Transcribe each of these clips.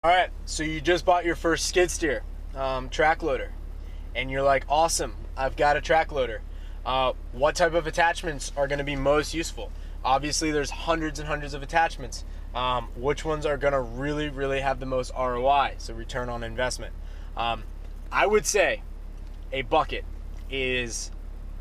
All right, so you just bought your first skid steer, track loader, and you're like, awesome, I've got a track loader. What type of attachments are going to be most useful? Obviously, there's hundreds and hundreds of attachments. Which ones are going to really have the most ROI, so return on investment? I would say a bucket is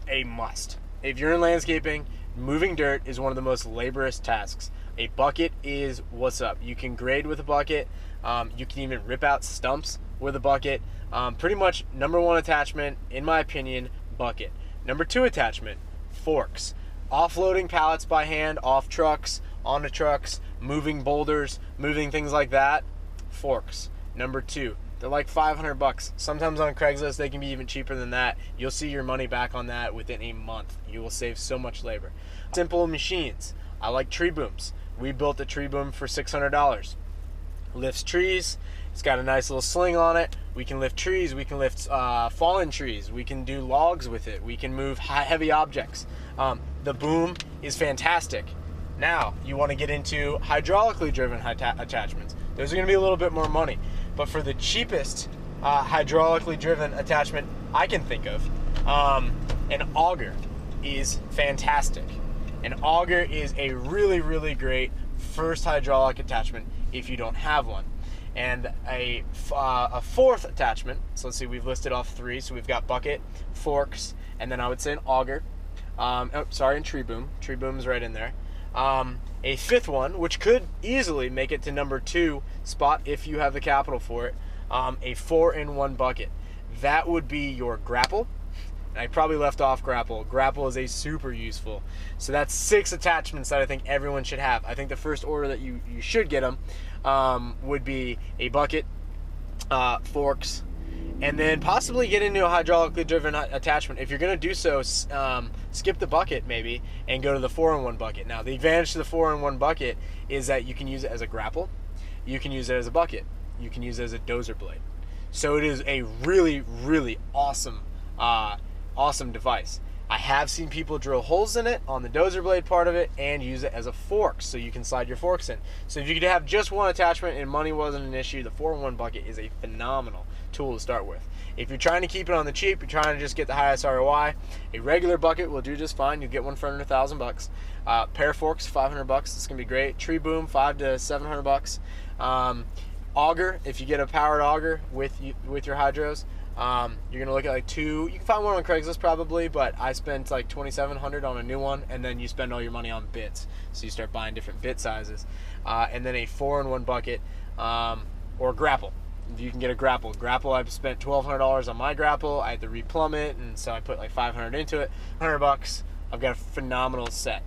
a must. If you're in landscaping, moving dirt is one of the most laborious tasks. A bucket is what's up. You can grade with a bucket. You can even rip out stumps with a bucket. Pretty much number one attachment, in my opinion, bucket. Number two attachment, forks. Offloading pallets by hand, off trucks, onto trucks, moving boulders, moving things like that, forks. Number two, they're like $500. Sometimes on Craigslist, they can be even cheaper than that. You'll see your money back on that within a month. You will save so much labor. Simple machines. I like tree booms. We built a tree boom for $600. Lifts trees. It's got a nice little sling on it. We can lift trees. We can lift fallen trees. We can do logs with it. We can move heavy objects. The boom is fantastic. Now, you want to get into hydraulically driven attachments. Those are going to be a little bit more money. But for the cheapest hydraulically driven attachment I can think of, an auger is fantastic. An auger is a really great first hydraulic attachment if you don't have one. And a fourth attachment, so let's see, we've listed off three. So we've got bucket, forks, and then I would say an auger. And tree boom. Tree boom is right in there. A fifth one, which could easily make it to number two spot if you have the capital for it, a 4-in-1 bucket. That would be your Grapple. And I probably left off Grapple. Grapple is a super useful. So that's 6 attachments that I think everyone should have. I think the first order that you should get them would be a bucket, forks, and then possibly get into a hydraulically driven attachment. If you're going to do so, skip the bucket maybe and go to the 4-in-1 bucket. Now, the advantage to the 4-in-1 bucket is that you can use it as a grapple, you can use it as a bucket, you can use it as a dozer blade. So it is a really awesome device. I have seen people drill holes in it on the dozer blade part of it and use it as a fork, so you can slide your forks in. So if you could have just one attachment and money wasn't an issue, the 4-in-1 bucket is a phenomenal tool to start with. If you're trying to keep it on the cheap, you're trying to just get the highest ROI, a regular bucket will do just fine. You'll get one for under $1,000. Pair of forks, $500. This is gonna be great. Tree boom, $500 to $700. Auger, if you get a powered auger with your hydros, you're gonna look at like two. You can find one on Craigslist probably, but I spent like $2,700 on a new one, and then you spend all your money on bits. So you start buying different bit sizes, and then a 4-in-1 bucket, or Grapple. If you can get a Grapple. Grapple, I've spent $1,200 on my Grapple. I had to replumb it, and so I put like $500 into it. $100. I've got a phenomenal set.